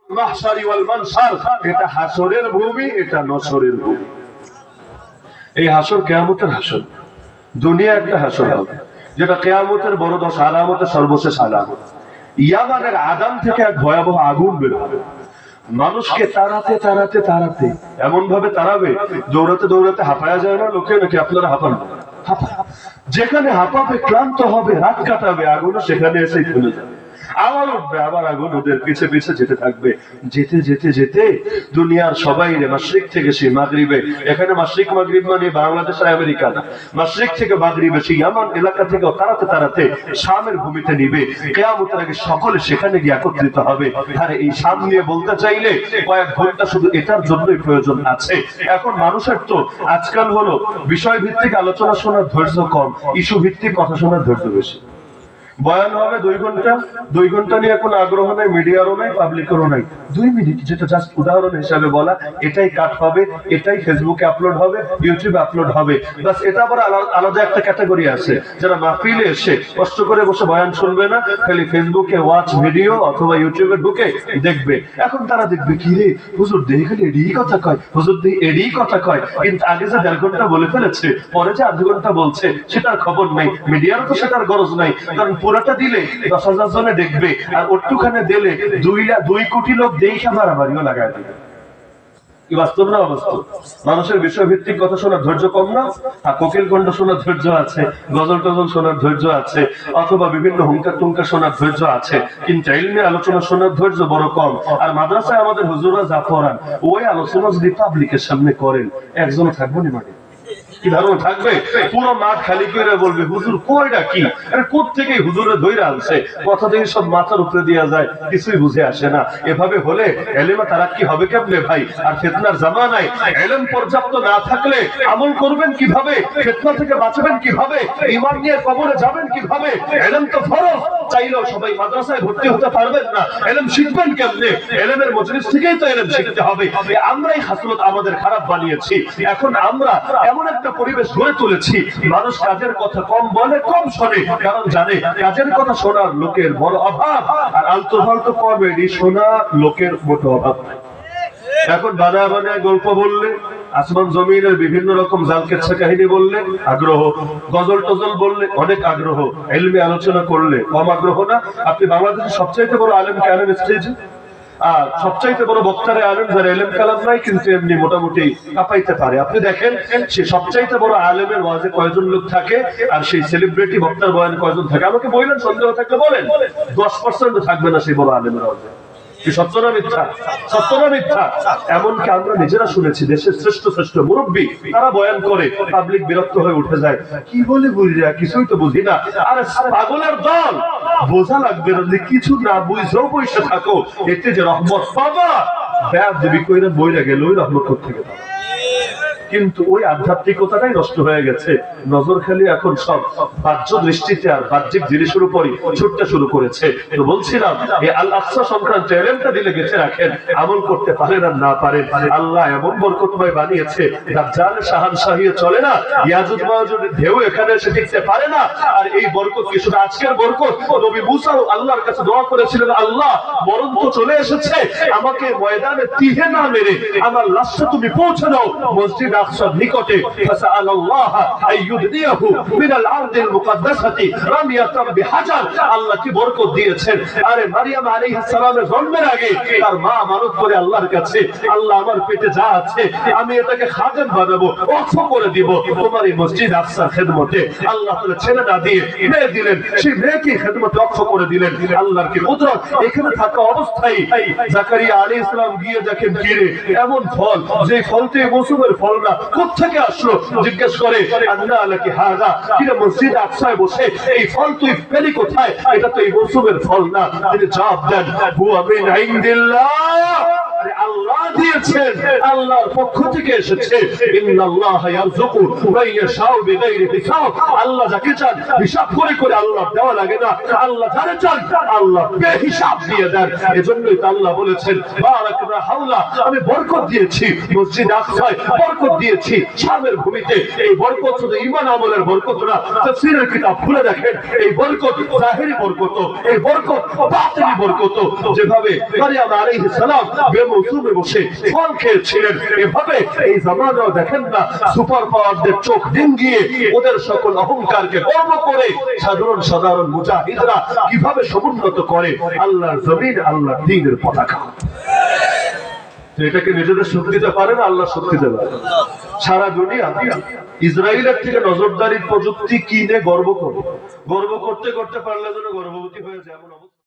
মাহশারি ওয়াল মানশার, এটা হাসরের ভূমি, এটা নসরের ভূমি। এই হাসর কিয়ামতের হাসর, দুনিয়া একটা হাসর হবে যেটা কিয়ামতের বড় 10 আলামতের সর্বশেষ আলামত। ইয়ামানের আদান থেকে এক ভয়াবহ আগুন বের হবে, মানুষকে তাড়াতে তাড়াতে তাড়াতে এমন ভাবে তাড়াবে, দৌড়াতে দৌড়াতে হাঁপায়া যায় না লোকে, নাকি আপনারা হাঁপান? যেখানে হাঁপাবে, ক্লান্ত হবে, রাত কাটাবে, আগুনও সেখানে এসেই ফেলে যাবে। আবার উঠবে, আবার আগুন ওদের পিছে পিছে যেতে থাকবে। যেতে যেতে যেতে দুনিয়ার সবাই মাশরিক থেকে সেই মাগরিবে, এখানে মাশরিক মাগরিব মানে বাংলাদেশ আর আমেরিকা না, মাশরিক থেকে মাগরিবে সেই ইয়ামান এলাকা থেকে তাড়াতে তাড়াতে শামের ভূমিতে নিবে। কিয়ামতের আগে সকলে সেখানে গিয়ে একত্রিত হবে। আর এই শাম নিয়ে বলতে চাইলে কয়েক ঘন্টা শুধু এটার জন্যই প্রয়োজন আছে। এখন মানুষের তো আজকাল হলো বিষয় ভিত্তিক আলোচনা শোনার ধৈর্য কম, ইস্যু ভিত্তিক কথা শোনার ধৈর্য বেশি। বয়ান হবে 2 ঘন্টা, 2 ঘন্টা নিয়ে কোনো আগ্রহ নাই, মিডিয়ারও নাই, পাবলিকেরও নাই। 2 মিনিট, যেটা জাস্ট উদাহরণ হিসাবে বলা, এটাই কাট হবে, এটাই ফেসবুকে আপলোড হবে, ইউটিউবে আপলোড হবে। বাস এটা আবার আলাদা একটা ক্যাটাগরি আছে, যারা মাহফিলে এসে কষ্ট করে বসে বয়ান শুনবে না, খালি ফেসবুকে ওয়াচ ভিডিও অথবা ইউটিউবে ঢুকে দেখবে। এখন তারা দেখবে কি রে হুজুর দেহি খালি এডি কথা কয়, হুজুর দেহি এডি কথা কয়, কিন্তু আগে যে 1.5 ঘন্টা বলে ফেলেছে, পরে যে 1/2 ঘন্টা বলছে সেটার খবর নাই, মিডিয়ারও তো সেটার গরজ নাই। কারণ পুরাটা দিলে 10,000 জনে দেখবে, আর ওটুখানে দিলে 2 কোটি লোক দেখে মারামারিও লাগায় দেবে। কি বাস্তব না অবাস্তব? মানুষের বিষয় ভিত্তিক কথা শোনার ধৈর্য কম না? কোকিল কণ্ঠ শোনার ধৈর্য আছে, গজল টজল শোনার ধৈর্য আছে, অথবা বিভিন্ন হুঙ্কার টুঙ্কার শোনার ধৈর্য আছে, কিন্তু ইলমি আলোচনা শোনার ধৈর্য বড় কম। আর মাদ্রাসায় আমাদের হুজুররা যা পড়ান, ওই আলোচনা যদি পাবলিকের সামনে করেন, একজন থাকবো নি মানে কি ধারণা থাকবে? পুরো মাঠ খালি করে বলবে হুজুর কয়টা কি, কোত্থেকে হুজুরে ধইরা আনছে, কথা থেকে সব মাথার উপরে দেওয়া যায়, কিছুই বুঝে আসে না। এভাবে হলে এলেমে তারাক্কি হবে কেমনে ভাই? আর ফিতনার জামানায় এলেম পর্যাপ্ত না থাকলে আমল করবেন কিভাবে? ফিতনা থেকে বাঁচবেন কিভাবে? ঈমান নিয়ে কবরে যাবেন কিভাবে? এলেম তো ফরজ, চাইলেও সবাই মাদ্রাসায় ভর্তি হতে পারবেন না, এলেম শিখবেন কেমনে? এলেমের মজলিস থেকেই তো এলেম শিখতে হবে। আমরাই হাসলত আমাদের খারাপ বানিয়েছি। এখন আমরা এমন একটা পরিবেশ গড়ে তুলেছি, মানুষ কাজের কথা কম বলে, কম শোনে, কারণ জানে কাজের কথা শোনার লোকের বড় অভাব, আর আলতু ফালতু কমেডি শোনার লোকের মোটো অভাব নাই। এখন বানায় বানায় গল্প বললে, আসমান জমিনের বিভিন্ন রকম জালকেচ্ছা কাহিনী বললে আগ্রহ, গজল টজল বললে অনেক আগ্রহ, ইলমি আলোচনা করলে কম আগ্রহ না? আপনি বাংলাদেশের সবচাইতে বড় আলেমকে আনেন স্টেজে, আর সবচাইতে বড় বক্তারে আলেম যারা এলেম কালাম নাই কিন্তু এমনি মোটামুটি কাঁপাইতে পারে। আপনি দেখেন সে সবচাইতে বড় আলেমের ওয়াজে কয়জন লোক থাকে, আর সেই সেলিব্রিটি বক্তার বয়ানে কয়জন থাকে? আমাকে বললেন, সন্দেহ থাকলে বলেন। 10% থাকবে না সেই বড় আলেমের ওয়াজে। সত্য না মিথ্যা? সত্য না মিথ্যা? এমনকি আমরা নিজেরা শুনেছি, দেশের শ্রেষ্ঠ শ্রেষ্ঠ মুরব্বী তারা বয়ান করে, পাবলিক বিরক্ত হয়ে উঠে যায়, কি বলে বুঝিয়া কিছুই তো বুঝি না। আরে পাগলের দল, বোঝা লাগবে না যে কিছু না বুঝেও বসে থাকো, এতে যে রহমত পাবা, বেয়াদবি কইরা বইরা গেল ওই রহমত থেকে। কিন্তু ওই আধ্যাত্মিকতাটাই নষ্ট হয়ে গেছে। নজর খালি এখন সব বাহ্য দৃষ্টিতে আর বাহ্যিক জিনিসের উপরই ছুটতে শুরু করেছে। তো বলছিলাম এই আল আকসা সংক্রান্ত এলেমটা দিলে গেছে রাখেন, আমল করতে পারেন আর না পারেন, আল্লাহ এমন বরকতময় বানিয়েছে, দাজ্জাল শাহানশাহী চলে না, ইয়াজুজ মাওজুদের ঢেউ এখানে এসে টিকতে পারে না। আর এই বরকত কি শুধু আজকের বরকত? নবী মুসা আল্লাহর কাছে দোয়া করেছিলেন, আল্লাহ মরণ তো চলে এসেছে, আমাকে ময়দানে তিহে না মেরে আমার লাশটা তুমি পৌঁছে দাও মসজিদ আকসার নিকটে। ফাসাআলাল্লাহ আইয়ুদনিয়াহু মিনাল আরদিল মুকাদ্দাসাতি রামিয়াতাম বিহাজার। আল্লাহ কি বরকত দিয়েছেন। আরে মারিয়াম আলাইহিস সালামের জন্মের আগে তার মা মানত করে আল্লাহর কাছে, আল্লাহ আমার পেটে যা আছে আমি এটাকে খাদেম বানাবো, ওয়াকফ করে দিব তোমার এই মসজিদ আকসার খেদমতে। আল্লাহ তাআলা ছেলে না দিয়ে মেয়ে দিলেন, সেই মেয়েকে খেদমতে ওয়াকফ করে দিলেন। আল্লাহর কি কুদরত! এখানে থাকা অবস্থায় জাকারিয়া আলাইহিস সালাম গিয়ে দেখেন কি রে, এমন ফল যে ফলতে মৌসুমের ফল না, কোত্থেকে আসলো? জিজ্ঞেস করে, আন্না লাকি হাযা, কিরে মসজিদ আকসায় বসে এই ফল তুই পেলি কোথায়? এটা তো এই মৌসুমের ফল না। তিনি জবাব দেন, হুয়া মিন ইনদিল্লাহ। আল্লাহ দিয়েছেন, আল্লাহর পক্ষ থেকে এসেছে। ইন্নাল্লাহা ইয়ারযুকু মান ইয়াশাউ বিগাইরি হিসাব। আল্লাহ যাকে চান হিসাব করে করে আল্লাহ দেওয়া লাগে না, আল্লাহ যারে চান আল্লাহ বেহিসাব দিয়ে দেন। এজন্যই তো আল্লাহ বলেছেন বারাকনা হাওলা, আমি বরকত দিয়েছি মসজিদ আকসায়, বরকত দিয়েছি শামের ভূমিতে। এই বরকত শুধু ঈমান আমলের বরকত না, তাফসীরের কিতাব খুলে দেখেন এই বরকত জাহিরি বরকত, এই বরকত বাতিনি বরকত। যেভাবে মারইয়াম আলাইহিস সালাম বেমৌসুমে বসে ফল খেয়েছিলেন, এভাবে এই জামানাও দেখেন না সুপার পাওয়ারদের চোখ ডিঙ্গিয়ে ওদের সকল অহংকারকে গর্ব করে সাধারণ সাধারণ মুজাহিদরা কিভাবে সমুন্নত করে আল্লাহর জমিন, আল্লাহর দ্বীনের পতাকা। এটাকে নিজেদের শক্তি দিতে পারে না, আল্লাহ শক্তি দেবে। সারা দুনিয়া ইসরায়েলের থেকে নজরদারির প্রযুক্তি কিনে গর্ব করে, গর্ব করতে করতে পারলে যেন গর্ভবতী হয়ে যায় এমন অবস্থা।